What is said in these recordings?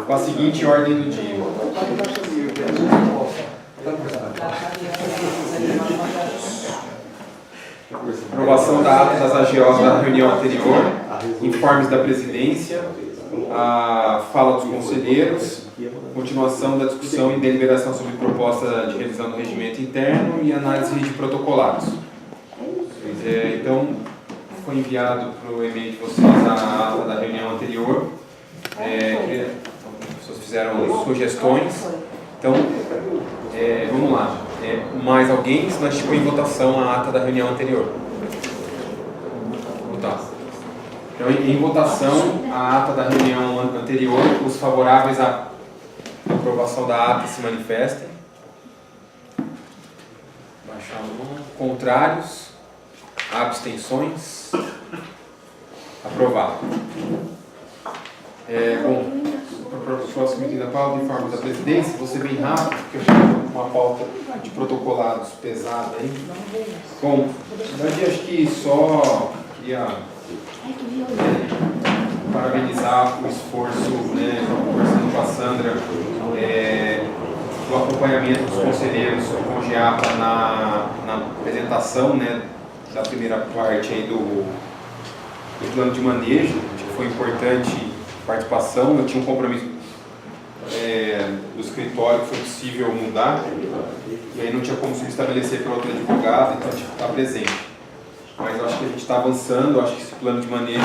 com a seguinte ordem do dia. Aprovação da ata das AGOs da reunião anterior, informes da presidência, a fala dos conselheiros, continuação da discussão e deliberação sobre proposta de revisão do regimento interno e análise de protocolados. Então, foi enviado para o e-mail de vocês a ata da reunião anterior. As pessoas fizeram sugestões. Então, vamos lá. Mais alguém? Senão a gente põe em votação a ata da reunião anterior. Votar. Então, em votação, a ata da reunião anterior, os favoráveis à aprovação da ata se manifestem. Baixar a mão. Contrários? Abstenções? Aprovado. Bom, para o próximo item da pauta, informes da presidência, vou ser bem rápido, porque eu tenho uma pauta de protocolados pesada aí. Bom, na verdade, acho que só queria parabenizar o esforço, conversando com a Sandra, do acompanhamento dos conselheiros do CONGEAPA na apresentação, da primeira parte aí do plano de manejo. Acho que foi importante a participação. Eu tinha um compromisso do escritório que foi possível mudar, e aí não tinha como se estabelecer para outro advogado, então a gente está presente. Mas eu acho que a gente está avançando. Eu acho que esse plano de manejo,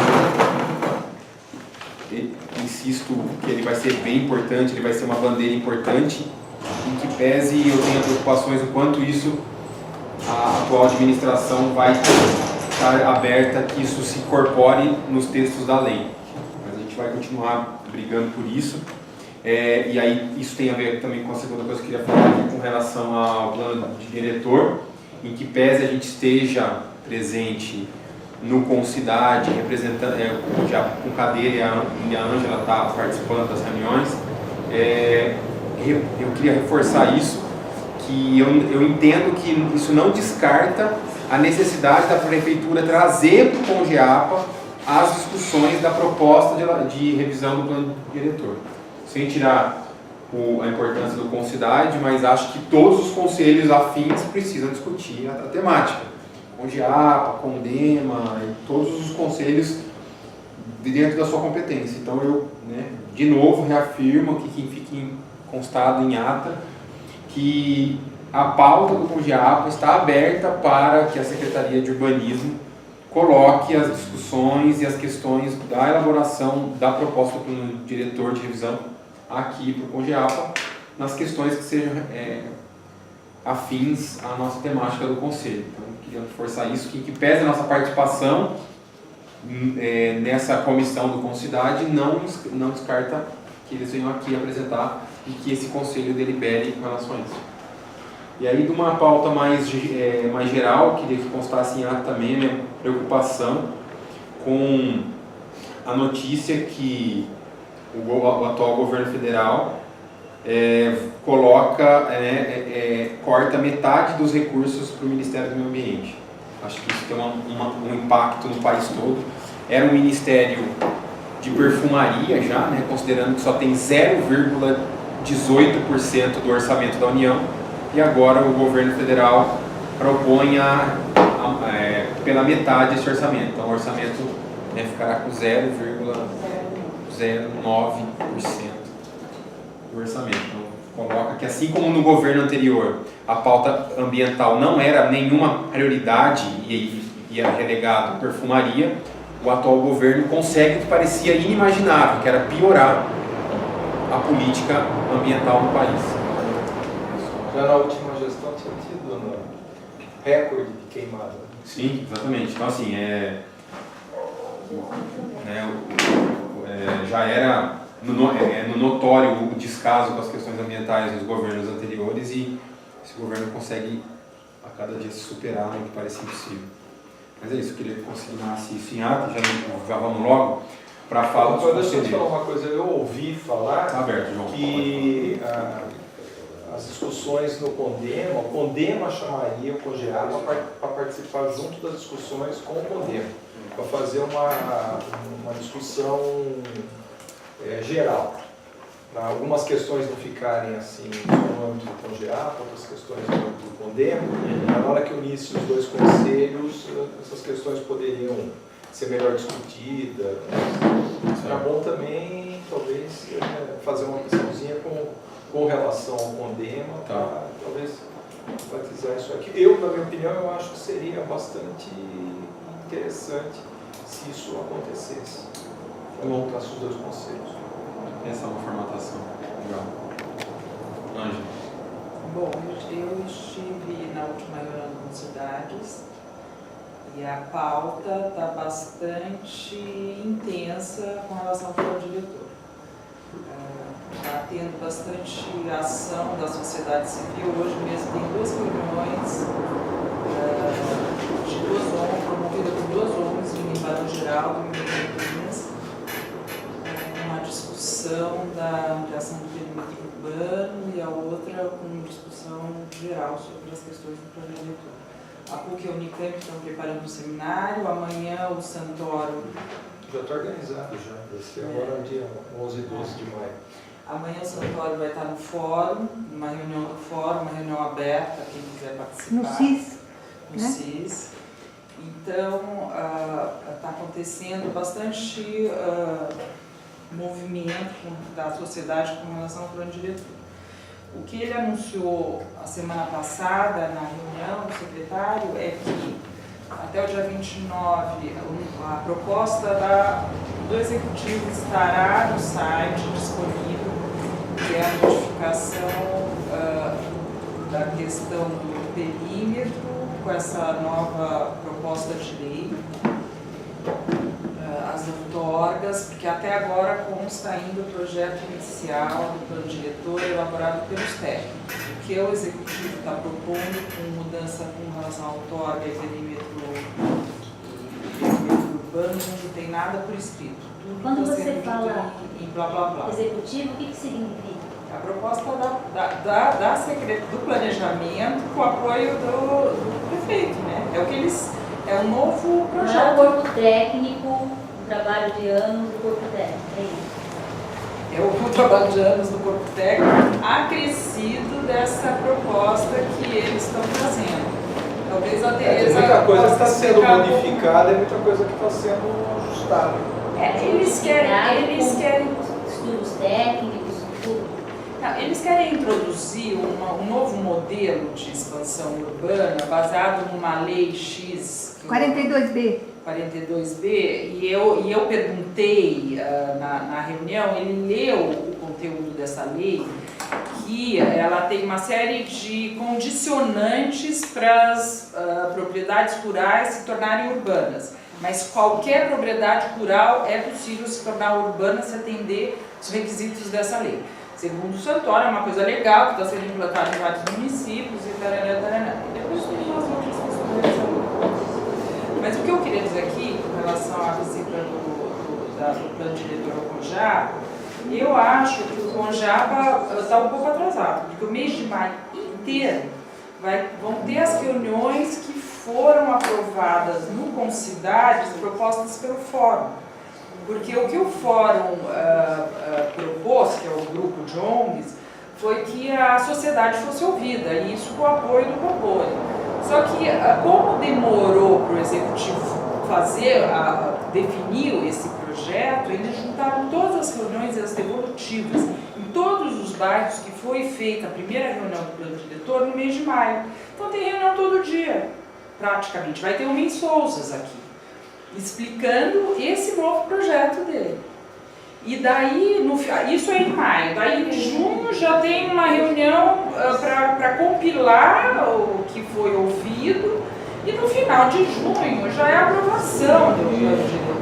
insisto que ele vai ser bem importante, ele vai ser uma bandeira importante, em que pese eu tenha preocupações o quanto isso a atual administração vai estar aberta que isso se incorpore nos textos da lei. Mas a gente vai continuar brigando por isso. E aí isso tem a ver também com a segunda coisa que eu queria falar aqui, com relação ao plano de diretor, em que pese a gente esteja presente no Concidade, representando, já com cadeira, e a Ângela está participando das reuniões. Eu queria reforçar isso, que eu entendo que isso não descarta a necessidade da Prefeitura trazer para o CONGEAPA as discussões da proposta de revisão do plano diretor. Sem tirar a importância do Concidade, mas acho que todos os conselhos afins precisam discutir a temática. CONGEAPA, CONDEMA, e todos os conselhos dentro da sua competência. Então eu, de novo, reafirmo que fique constado em ata que a pauta do CONGEAPA está aberta para que a Secretaria de Urbanismo coloque as discussões e as questões da elaboração da proposta do plano diretor de revisão aqui para o CONGEAPA, nas questões que sejam afins à nossa temática do Conselho. Então, queria reforçar isso, que pese a nossa participação nessa comissão do Concidade, não descarta que eles venham aqui apresentar e que esse Conselho delibere com relação a isso. E aí, de uma pauta mais geral, queria que constasse em ata também a minha preocupação com a notícia que o atual governo federal corta metade dos recursos para o Ministério do Meio Ambiente. Acho que isso tem um impacto no país todo. Era um ministério de perfumaria já, considerando que só tem 0,18% do orçamento da União, e agora o governo federal propõe pela metade esse orçamento. Então o orçamento ficará com 0,09% do orçamento. Então coloca que, assim como no governo anterior a pauta ambiental não era nenhuma prioridade e era relegado à perfumaria, o atual governo consegue o que parecia inimaginável, que era piorar a política ambiental no país. Já na última gestão tinha tido recorde de queimada. Sim, exatamente. Então, assim, já era no notório o descaso com as questões ambientais dos governos anteriores, e esse governo consegue a cada dia se superar, que parece impossível. Mas é isso, eu queria que consignasse isso em ata, já vamos logo para a fala dos conselheiros. Deixa eu te falar uma coisa, eu ouvi falar aberto, João, que as discussões no CONDEMA, o CONDEMA chamaria o CONGEAPA para participar junto das discussões com o CONDEMA, para fazer uma discussão geral. Para algumas questões não ficarem assim no âmbito do CONGEAPA, outras questões no âmbito do CONDEMA. Na hora que unisse os dois conselhos, essas questões poderiam ser melhor discutidas. Será bom também, talvez, fazer uma questãozinha com relação ao CONDEMA, para talvez enfatizar isso aqui. Eu, na minha opinião, eu acho que seria bastante interessante se isso acontecesse. Montasse os dois conselhos. Essa é uma formatação legal. Ângela. Bom, eu estive na última reunião com cidades e a pauta está bastante intensa com relação ao plano diretor. Está tendo bastante ação da sociedade civil. Hoje mesmo tem 2 reuniões de 2 ONGs, promovidas por 2 ONGs, em Barão Geraldo e em Campinas, uma discussão da ampliação do perímetro urbano e a outra com discussão geral sobre as questões do plano diretor. A PUC e a Unicamp estão preparando um seminário, amanhã o Santoro... Já está organizado, já. Vai ser agora dia 11 e 12 de maio. Amanhã o Santoro vai estar no fórum, uma reunião do fórum, uma reunião aberta, quem quiser participar. No CIS. No CIS. Então, está acontecendo bastante movimento da sociedade com relação ao plano diretor. O que ele anunciou a semana passada na reunião do secretário é que até o dia 29 a proposta do executivo estará no site disponível, que é a notificação da questão do perímetro com essa nova proposta de lei, as outorgas, porque até agora consta ainda o projeto inicial do plano diretor elaborado pelos técnicos. O que o executivo está propondo com mudança com relação à outorga e perímetro urbano não tem nada por escrito. Tudo Quando está você sendo fala em blá blá blá. executivo, o que significa? A proposta do planejamento com o apoio do prefeito, né? É o que eles. É um novo Não é o projeto. corpo técnico, o trabalho de anos do corpo técnico, é isso. É o trabalho de anos do corpo técnico acrescido dessa proposta que eles estão trazendo. Talvez a Tem Tereza muita coisa que possa está sendo explicar um pouco. modificada e muita coisa que está sendo ajustada. Eles querem Estudos técnicos, tudo. Não, eles querem introduzir um novo modelo de expansão urbana baseado numa lei X. 42B. 42B, e eu perguntei na reunião, ele leu o conteúdo dessa lei, que ela tem uma série de condicionantes para as propriedades rurais se tornarem urbanas. Mas qualquer propriedade rural é possível se tornar urbana se atender os requisitos dessa lei. Segundo o Santoro, é uma coisa legal, que está sendo implantada em vários municípios e taranã, taranã. E depois tem umas outras questões. Mas o que eu queria dizer aqui, com relação à visita do plano diretor ao CONJAPA, eu acho que o CONJAPA está um pouco atrasado, porque o mês de maio inteiro vão ter as reuniões que foram aprovadas no Concidades, propostas pelo Fórum. Porque o que o Fórum propôs, que é o grupo de ONGs, foi que a sociedade fosse ouvida, e isso com o apoio do COPORE. Só que, como demorou para o Executivo definir esse projeto, eles juntaram todas as reuniões e as devolutivas em todos os bairros que foi feita a primeira reunião do plano diretor no mês de maio. Então tem reunião todo dia, praticamente. Vai ter uma em Souzas aqui, explicando esse novo projeto dele. E daí, isso é em maio, daí em junho já tem uma reunião para compilar o que foi ouvido, e no final de junho já é a aprovação do plano diretor,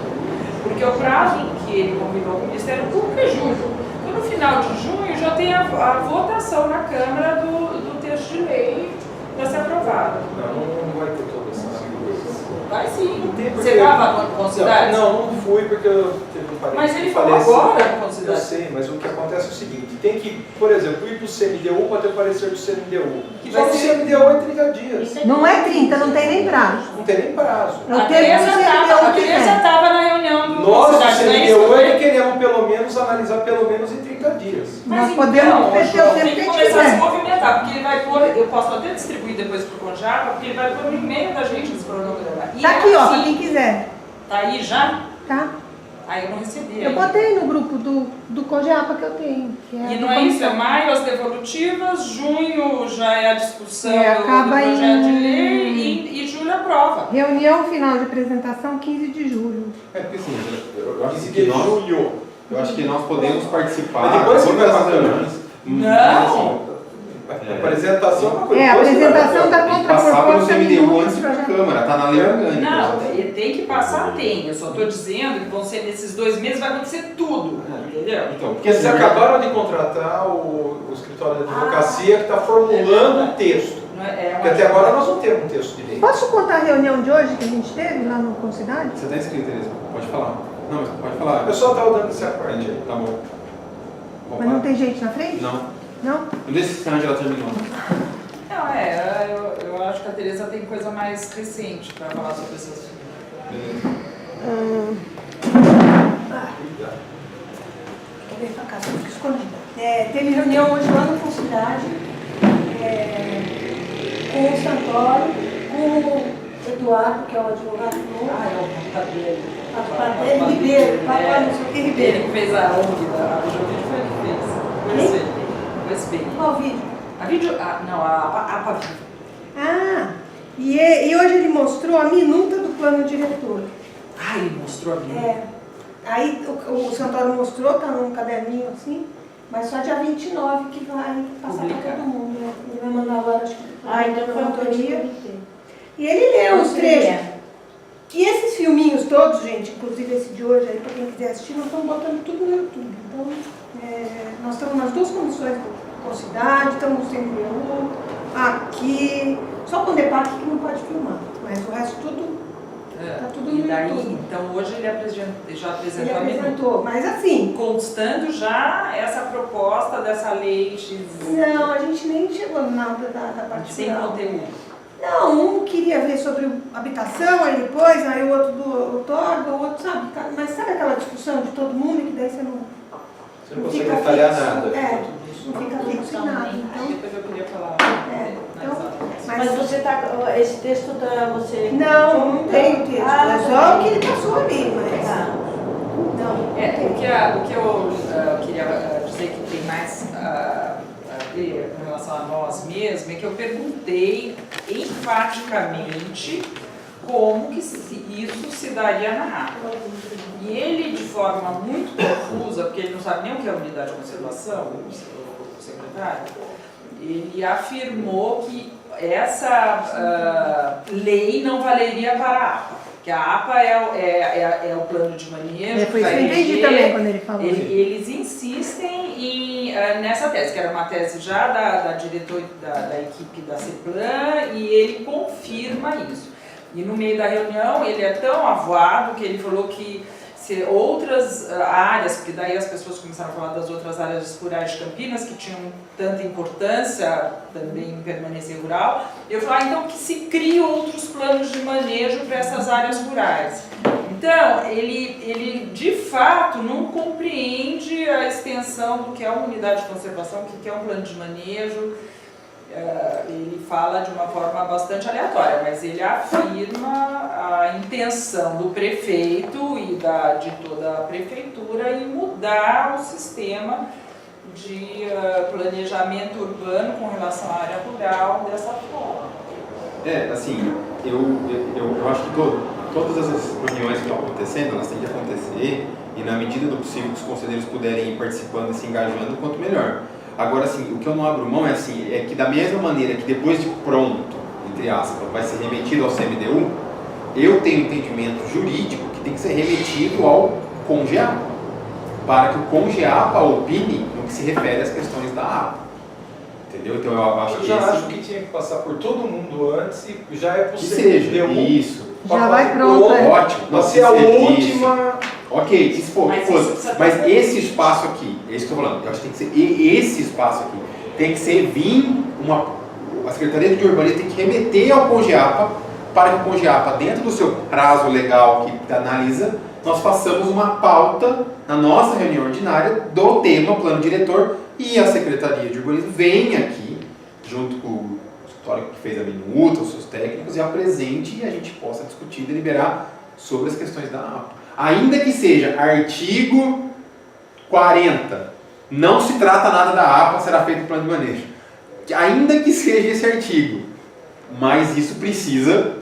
porque o prazo que ele combinou com o Ministério Público é junho. Então no final de junho já tem a votação na Câmara do texto de lei para ser aprovado. Não vai ter todas essas coisas. Vai sim. Não tem porque- Você estava com cidades? Não fui porque eu teve um falei. Mas ele eu falou falei agora assim, com eu consideração. sei, mas o que acontece é o seguinte, tem que, por exemplo, ir para o CMDU para ter o parecer do CMDU. Que Só vai que o ser- CMDU é 30 dias. Não é 30, não tem nem prazo. Não tem nem prazo. É o A tempo que Tereza você quiser. estava na reunião do Nós, do Cidade, não é isso? CMDU, é que queremos pelo menos analisar pelo menos em 30 dias. Nós Mas podemos então, meter o João, tempo tem que que a gente começar a se quiser. movimentar, porque ele vai pôr, eu posso até distribuir depois pro Conjapa, porque ele vai pôr no e-mail da gente esse cronograma. E Tá aqui, ó, pra assim, quem quiser. Tá aí já? Tá? Aí eu não recebi. Eu ainda. botei no grupo do Cogeapa que eu tenho. Que E do não é isso, é comissão. maio as devolutivas, junho já é a discussão É, do acaba projeto de em- lei e julho a prova. Reunião final de apresentação 15 de julho. É porque assim, eu acho 15 que de nós, julho. eu acho que nós podemos participar. Mas depois que todas vai as fazer reuniões. Não. Apresentação é uma coisa. É, a depois que vai apresentação fazer. da Tem que passar pelo contraproposta CMDU minutos, antes da projeto. Câmara, tá na lei orgânica. Não, ele tem que passar, tem. Eu só estou dizendo que vão ser nesses 2 meses, vai acontecer tudo, entendeu? Então, Porque eles acabaram de contratar o escritório de advocacia que está formulando o texto. Não é Porque até agora nós não temos um texto de lei. Posso contar a reunião de hoje que a gente teve lá no Concidade? Você está inscrito, Tereza? Pode falar. Não, mas pode falar. O pessoal estava dando essa parte Entendi, aí. tá bom. Vamos Mas não lá. tem gente na frente? Não. Não? Não deixa se a Angela terminou. Não, eu acho que a Tereza tem coisa mais recente para falar sobre esse assunto. Beleza. Vou ver pra cá, só fica escondida. Teve reunião hoje lá no Concidade com o Santoro, com o Eduardo, que é o advogado novo. Ah, é o Papadeiro. Papadeiro Ribeiro, Papai não sei o que Ribeiro. Ele que fez a ONG da Jovem, foi ele que fez. Foi ele. Qual vídeo? A vídeo. Não, a Paviva. Ah, e hoje ele mostrou a minuta do plano diretor. Ah, ele mostrou a minha. Aí o Santoro mostrou, tá num caderninho assim, mas só dia 29 que vai passar Publicar. para todo mundo. Né? Ele vai mandar agora, acho que Então foi uma autoria. E ele leu os trechos. E esses filminhos todos, gente, inclusive esse de hoje, aí, para quem quiser assistir, nós estamos botando tudo no YouTube. Então, nós estamos nas 2 comissões da cidade, estamos no CMDU, aqui, só o Condepac que não pode filmar, mas o resto tudo tá tudo no E daí, YouTube. então hoje ele já Ele apresentou a minuta. apresentou, mas assim, Constando já essa proposta dessa lei X. não, a gente nem chegou nada da parte Sem final. conteúdo. Não, um queria ver sobre habitação, aí depois, aí o outro do outorga, o outro, sabe? Mas sabe aquela discussão de todo mundo que daí você não Você não consegue detalhar fixo, nada. não fica fixo em nada. Então, Depois eu queria falar. Mas você tá. Esse texto tá. Você. não tem o texto, Ah, é só o que ele passou ali, mas Tá. não. O que eu queria dizer que tem mais a ver com relação a nós mesmos é que eu perguntei enfaticamente como que isso se daria na APA. E ele, de forma muito confusa, porque ele não sabe nem o que é unidade de conservação, o secretário, ele afirmou que essa lei não valeria para a APA. Que a APA é o plano de manejo. Foi isso que eu entendi também quando ele falou. Eles insistem nessa tese, que era uma tese já da diretora da equipe da CEPLAN, e ele confirma isso. E no meio da reunião ele é tão avoado que ele falou que se outras áreas, porque daí as pessoas começaram a falar das outras áreas rurais de Campinas que tinham tanta importância também em permanência rural, eu falei, então que se criem outros planos de manejo para essas áreas rurais. Então, ele de fato não compreende a extensão do que é uma unidade de conservação, o que é um plano de manejo. Ele fala de uma forma bastante aleatória, mas ele afirma a intenção do prefeito e de toda a prefeitura em mudar o sistema de planejamento urbano com relação à área rural dessa forma. Assim, eu acho que todas essas reuniões que estão acontecendo, elas têm que acontecer e na medida do possível que os conselheiros puderem ir participando e se engajando, quanto melhor. Agora, assim, o que eu não abro mão é que da mesma maneira que depois de pronto, entre aspas, vai ser remetido ao CMDU, eu tenho entendimento jurídico que tem que ser remetido ao CONGEAPA, para que o CONGEAPA opine no que se refere às questões da APA. Entendeu? Então eu acho Eu que já esse... acho que tinha que passar por todo mundo antes e já é Que possível. seja, isso. Já vai pronto, Ótimo. Vai ser a última Ok, se for, Mas foda. isso precisa Mas ter- esse espaço aqui, é isso que eu tô falando, eu acho que tem que ser, e esse espaço aqui, tem que ser a Secretaria de Urbanismo tem que remeter ao CONGEAPA, para que o CONGEAPA, dentro do seu prazo legal que analisa, nós façamos uma pauta na nossa reunião ordinária do tema plano diretor e a Secretaria de Urbanismo venha aqui, junto com o escritório que fez a minuta, os seus técnicos, e apresente e a gente possa discutir e deliberar sobre as questões da APA. Ainda que seja artigo 40, não se trata nada da APA, será feito o plano de manejo. Ainda que seja esse artigo, mas isso precisa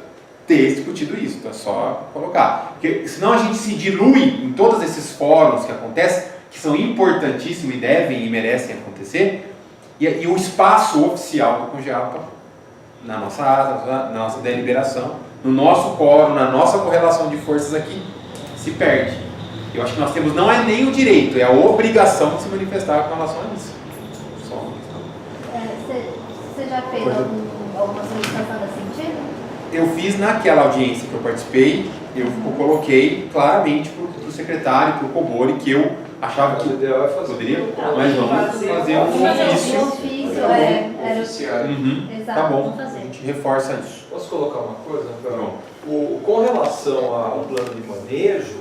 ter discutido isso, então é só colocar. Porque senão a gente se dilui em todos esses fóruns que acontecem, que são importantíssimos e devem e merecem acontecer, e o espaço oficial do CONGEAPA, na nossa ata, na nossa deliberação, no nosso quórum, na nossa correlação de forças aqui, se perde. Eu acho que nós temos, não é nem o direito, é a obrigação de se manifestar com relação a isso. Só uma questão. Você já fez alguma solicitação nesse sentido? Eu fiz naquela audiência que eu participei, eu coloquei claramente para o secretário, para o Cobori, que eu achava que O ideal é fazer. poderia, mas vamos fazer um ofício. Um ofício, era Oficiais. Uhum. exato, Tá bom, vamos a fazer. gente reforça isso. Posso colocar uma coisa, Rafael? Não. Com relação ao plano de manejo,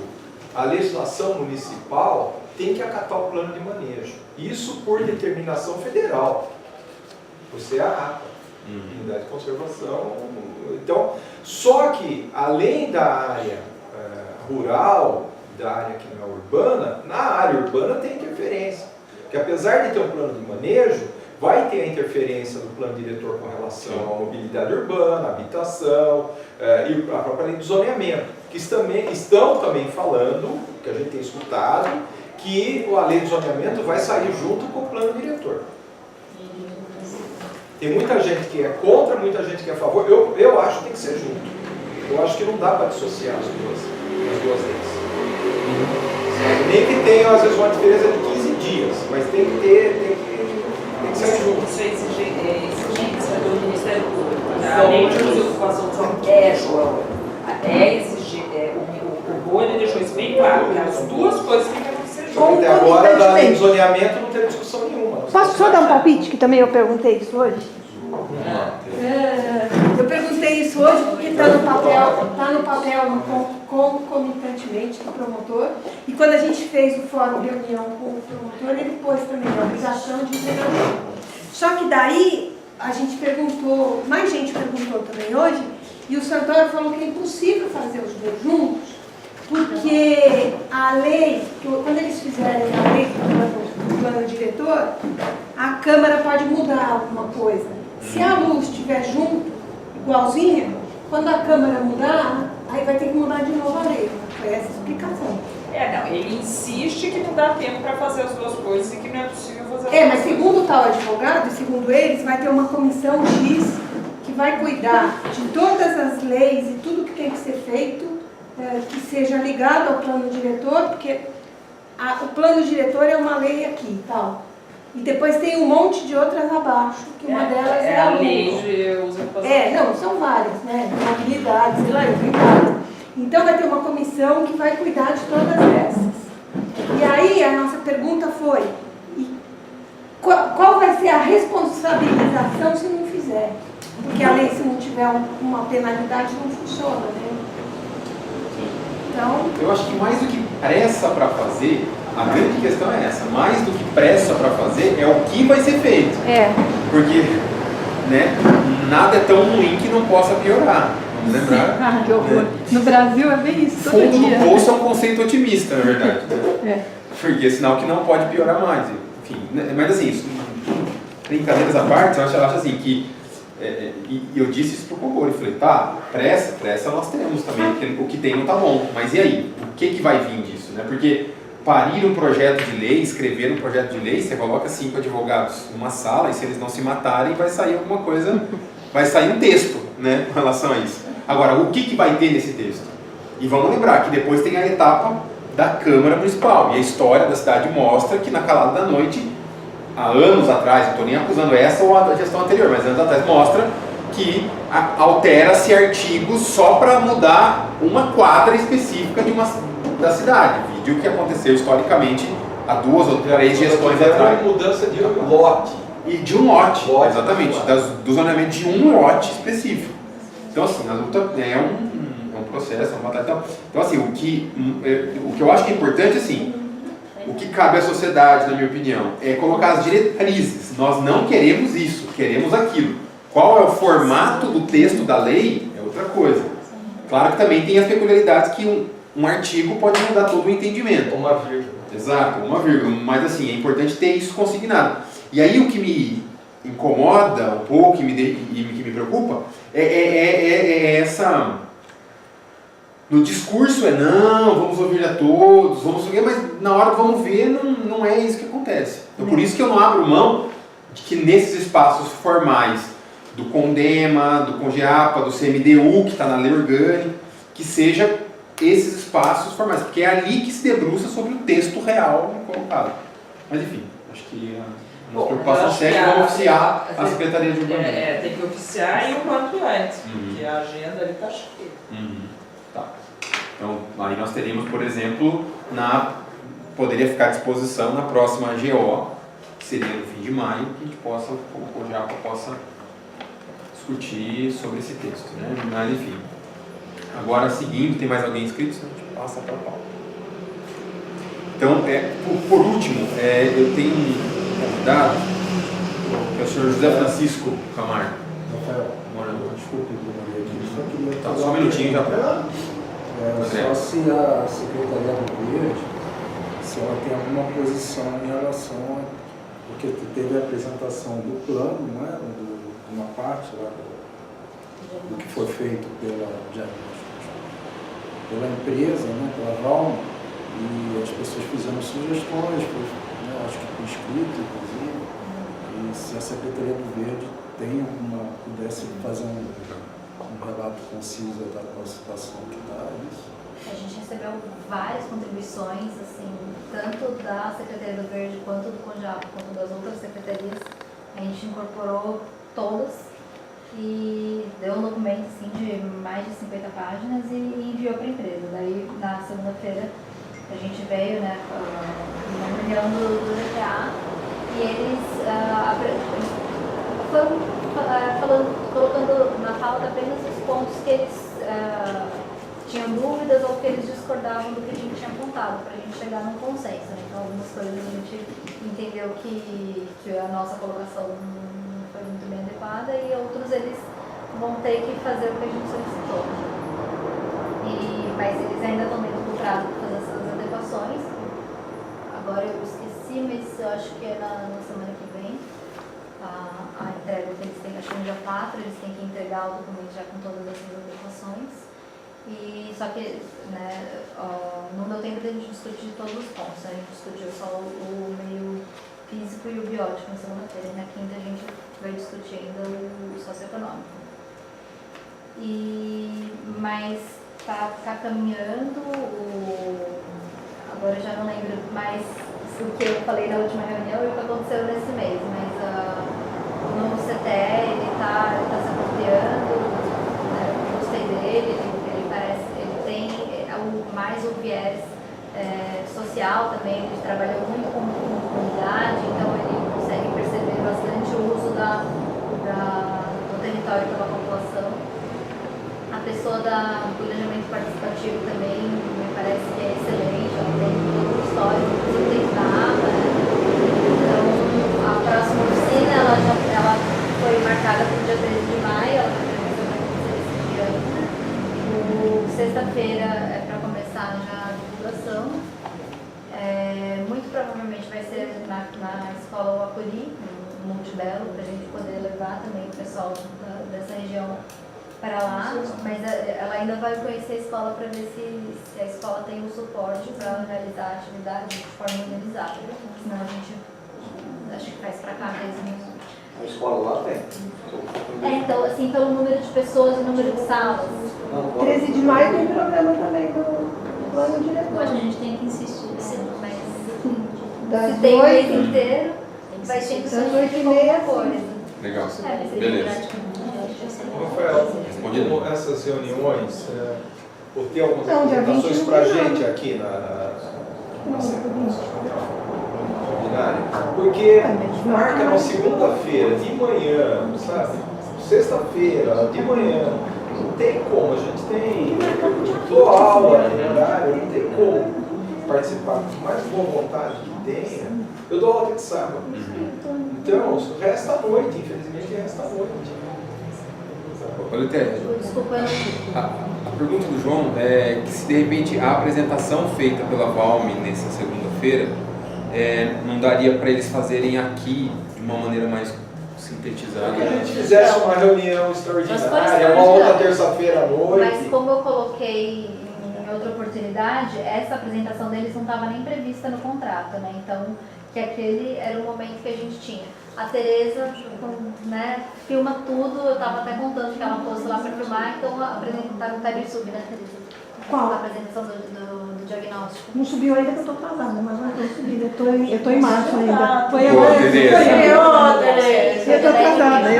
a legislação municipal tem que acatar o plano de manejo. Isso por determinação federal. Você é a APA, Unidade de Conservação. Então, só que além da área rural, da área que não é urbana, na área urbana tem interferência. Porque apesar de ter um plano de manejo, vai ter a interferência do plano diretor com relação à mobilidade urbana, habitação e a própria lei do zoneamento, que estão também falando, que a gente tem escutado, que a lei do zoneamento vai sair junto com o plano diretor. Tem muita gente que é contra, muita gente que é a favor. Eu acho que tem que ser junto. Eu acho que não dá para dissociar as duas leis. Nem que tenha, às vezes, uma diferença de 15 dias, mas tem que ser junto. Isso é exigência do Ministério Público. A lei de uso e ocupação do solo João. O Bolho deixou isso bem claro, que as duas coisas têm que acontecer juntas. Até agora, da lei de zoneamento, não teve discussão nenhuma. Posso só dar um palpite, que também eu perguntei isso hoje? Eu perguntei isso hoje porque está no papel concomitantemente do promotor, e quando a gente fez o fórum reunião com o promotor, ele pôs também a obrigação de entregar. Só que daí a gente perguntou, mais gente perguntou também hoje, e o Santoro falou que é impossível fazer os dois juntos, porque a lei, quando eles fizerem a lei do plano diretor, a Câmara pode mudar alguma coisa. Se a luz estiver junto, igualzinha, quando a Câmara mudar, aí vai ter que mudar de novo a lei. Foi essa a explicação. Não, ele insiste que não dá tempo para fazer as duas coisas e que não é possível fazer as duas Mas coisas. segundo o tal advogado, e segundo eles, vai ter uma comissão X que vai cuidar de todas as leis e tudo que tem que ser feito, que seja ligado ao plano diretor, porque o plano diretor é uma lei aqui e tal. E depois tem um monte de outras abaixo, que uma delas é a lei luz. de uso e ocupação. Não, são várias, né? Mobilidade, sei lá, eu vi várias. Então vai ter uma comissão que vai cuidar de todas essas. E aí a nossa pergunta foi, qual vai ser a responsabilização se não fizer? Porque a lei, se não tiver uma penalidade, não funciona, né? Então... Eu acho que mais do que pressa para fazer, a grande questão é essa, mais do que pressa para fazer é o que vai ser feito. Porque, né, nada é tão ruim que não possa piorar. Vamos lembrar? que horror. No Brasil é bem isso, todo Fundo dia. do poço é um conceito otimista, na verdade. Porque é sinal que não pode piorar mais. Enfim, mas assim, isso, brincadeiras à parte, eu acho assim que, e eu disse isso pro Cobori, eu falei, tá, pressa nós temos também, porque o que tem não tá bom, mas e aí? O que vai vir disso, né? Porque parir um projeto de lei, escrever um projeto de lei, você coloca 5 advogados numa sala e se eles não se matarem vai sair alguma coisa, vai sair um texto, né, com relação a isso. Agora, o que vai ter nesse texto? E vamos lembrar que depois tem a etapa da Câmara Municipal, e a história da cidade mostra que na calada da noite, há anos atrás, não estou nem acusando essa ou a gestão anterior, mas anos atrás mostra que altera-se artigos só para mudar uma quadra específica da cidade. de o que aconteceu historicamente há 2 ou 3 gestões Era atrás. uma mudança de lote. E de um lote, Lote, exatamente, do zoneamento de um lote específico. Então, assim, a luta é um processo, é uma batalha. Então, assim, o que eu acho que é importante, assim, o que cabe à sociedade, na minha opinião, é colocar as diretrizes. Nós não queremos isso, queremos aquilo. Qual é o formato do texto da lei é outra coisa. Claro que também tem as peculiaridades que um artigo pode mudar todo o entendimento. Uma vírgula. Exato, uma vírgula. Mas, assim, é importante ter isso consignado. E aí o que me incomoda um pouco que me preocupa é essa... No discurso não, vamos ouvir a todos, vamos ouvir, mas na hora que vamos ver não é isso que acontece. Então por isso que eu não abro mão de que nesses espaços formais do CONDEMA, do CONGEAPA, do CMDU, que está na lei orgânica, que seja esses espaços formais, porque é ali que se debruça sobre o texto real colocado. Mas enfim, acho que a nossa preocupação séria é oficiar a Secretaria de Urbanismo. Tem que oficiar e o quanto antes, porque a agenda ali está cheia. Tá. Então, aí nós teríamos, por exemplo, poderia ficar à disposição na próxima GO, que seria no fim de maio, que a gente possa, o CONGEAPA possa discutir sobre esse texto, né? Mas enfim. Agora, seguindo, tem mais alguém inscrito? A gente passa para a pauta. Então, por último, eu tenho um convidado, que é o senhor José Francisco Camargo. Rafael, desculpe, aqui. Só um minutinho já. Só se a Secretaria do Verde, se ela tem alguma posição em relação a... Porque teve a apresentação do plano, né, de uma parte lá do que foi feito pela empresa, né, pela Valma, e as pessoas fizeram sugestões, acho que por escrito, inclusive, e se a Secretaria do Verde pudesse fazer um relato conciso da situação que está, isso. A gente recebeu várias contribuições, assim, tanto da Secretaria do Verde, quanto do CONGEAPA, quanto das outras secretarias. A gente incorporou todas e deu um documento assim, de mais de 50 páginas e enviou para a empresa. Daí, na segunda-feira, a gente veio, né, na reunião do DPA e eles foram colocando na pauta apenas os pontos que eles tinham dúvidas ou que eles discordavam do que a gente tinha apontado, para a gente chegar num consenso, né? Então, algumas coisas a gente entendeu que a nossa colocação não foi muito bem adequada e outros eles vão ter que fazer o que a gente solicitou. Mas eles ainda estão dentro do prazo para fazer essas adequações. Agora eu esqueci, mas eu acho que é na semana que vem. A entrega que eles têm, acho que no dia 4, eles têm que entregar o documento já com todas essas adequações. Só que, né, não deu tempo de a gente discutir todos os pontos, né? A gente discutiu só o meio físico e o biótico na segunda-feira, e na quinta a gente vai discutir ainda o socioeconômico. Mas está caminhando, agora eu já não lembro mais o que eu falei na última reunião e o que aconteceu nesse mês, mas o novo CTE ele está se apropriando, né, eu gostei dele, ele tem mais o viés social também, ele trabalhou muito com comunidade, então ele consegue perceber bastante o uso do território pela população. A pessoa do planejamento participativo também me parece que é excelente, ela tem todo o histórico, tem data, né? Então, a próxima oficina ela foi marcada para o dia 13 de maio, ela vai acontecer esse dia ainda. Sexta-feira é para começar já a divulgação. Muito provavelmente vai ser na escola Uapuri, no Multibelo, para a gente poder levar também o pessoal dessa região para lá, mas ela ainda vai conhecer a escola para ver se a escola tem o suporte para realizar a atividade de forma organizada. Senão a gente acho que faz para cá mesmo. A escola lá tem? Então, assim, pelo número de pessoas e número de salas. 13 de maio tem problema também do plano diretor. Hoje a gente tem que insistir, mas Das se tem o mês 8, inteiro, vai ter que das fazer 8h30, alguma coisa. Legal. Beleza. Rafael, como essas reuniões, por ter algumas Não, dia apresentações 21 para a não. gente aqui Porque marca na segunda-feira, de manhã, sabe? Sexta-feira, de manhã. Não tem como, a gente tem. Dou aula no horário, não tem como participar. Por mais boa vontade que tenha, eu dou aula até de sábado. Então, resta à noite, infelizmente resta à noite. Olha, Ted, Desculpa, eu não... a pergunta do João é que se de repente a apresentação feita pela Valme nessa segunda-feira não daria para eles fazerem aqui de uma maneira mais sintetizada. Que a gente fizesse uma reunião extraordinária, uma outra terça-feira à noite. Mas como eu coloquei em outra oportunidade, essa apresentação deles não estava nem prevista no contrato, né? Então, que aquele era o momento que a gente tinha. A Tereza, né, filma tudo, eu estava até contando que ela fosse lá para filmar, então apresentaram o Telesub, né, Tereza? Qual? A apresentação do diagnóstico. Não subiu ainda que eu tô atrasada, mas não tô subindo. Eu tô em março ainda. Foi Boa, agora. Tereza. Eu tô atrasada.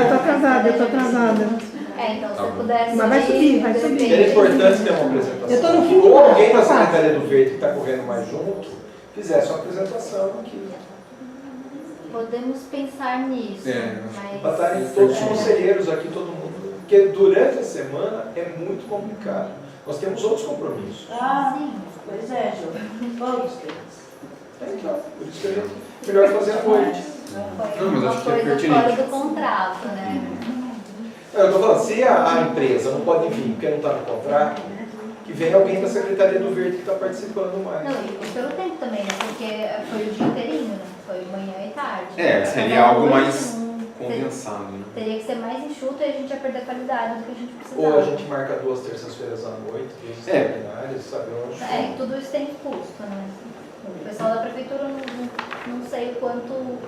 Então, se eu pudesse... Mas vai subir, vai subir. Era importante ter uma apresentação. Eu tô no fim do Ou alguém da março. Secretaria do Verde que está correndo mais junto, fizesse uma apresentação aqui. Podemos pensar nisso, mas... Para estarem todos os conselheiros aqui, todo mundo. Porque durante a semana é muito complicado. Nós temos outros compromissos. Sim. Pois é, Ju. Vamos ter. Então, por isso que a gente melhor fazer à noite. Foi Não, mas uma acho que é coisa pertinente. fora do contrato, né? Eu estou falando, se a empresa não pode vir porque não está no contrato, que venha alguém da Secretaria do Verde que está participando mais. Não, e pelo tempo também, né? Porque foi o dia inteirinho, né? Foi manhã e tarde. Seria algo mais Seria- condensado, né? Teria que ser mais enxuto e a gente ia perder a qualidade do que a gente precisava. Ou a gente marca 2 terças-feiras à noite, 2 extraordinárias, sabe? E tudo isso tem custo, né? O pessoal da prefeitura não sei o quanto.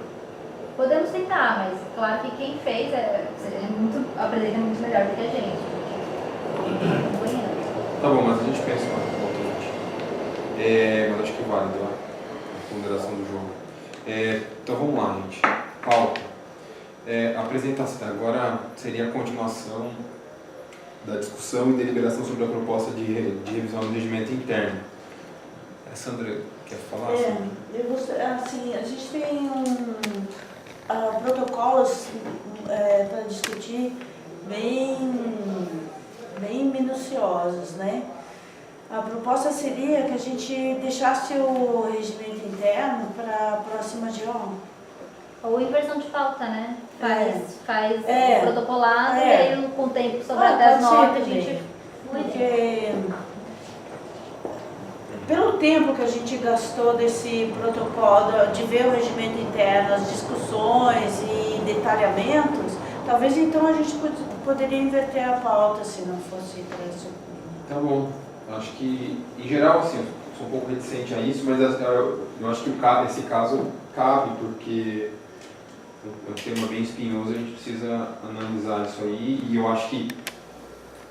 Podemos tentar, mas claro que quem fez apresenta muito melhor do que a gente. Porque tá acompanhando. Tá bom, mas a gente pensa lá, mas acho que vale a ponderação do jogo. Então vamos lá, gente. Pauta. A apresentação agora seria a continuação da discussão e deliberação sobre a proposta de revisão do regimento interno. A Sandra quer falar? Assim, a gente tem protocolos para discutir bem minuciosos, né? A proposta seria que a gente deixasse o regimento interno para a próxima GO. Ou inversão de pauta, né? Faz protocolado, e É. aí com o tempo sobrar até as pode ser 9 a também. gente. Porque pelo tempo que a gente gastou desse protocolo, de ver o regimento interno, as discussões e detalhamentos, talvez então a gente poderia inverter a pauta se não fosse trânsito. Tá bom. Acho que, em geral, assim, eu sou um pouco reticente a isso, mas eu acho que esse caso cabe, porque é um tema bem espinhoso, a gente precisa analisar isso aí, e eu acho que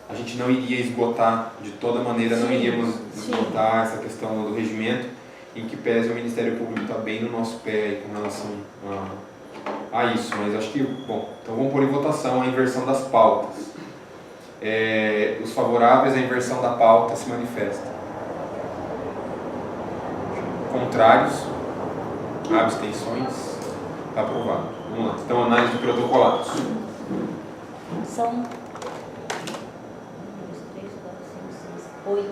a gente não iria esgotar, de toda maneira, não iríamos esgotar essa questão do regimento, em que pese o Ministério Público está bem no nosso pé aí, com relação a isso, mas acho que, bom, então vamos pôr em votação a inversão das pautas. Os favoráveis à inversão da pauta se manifestam. Contrários? Abstenções? Está aprovado. Vamos lá. Então, análise de protocolados. São 1, 2, 3, 4, 5, 6, 8.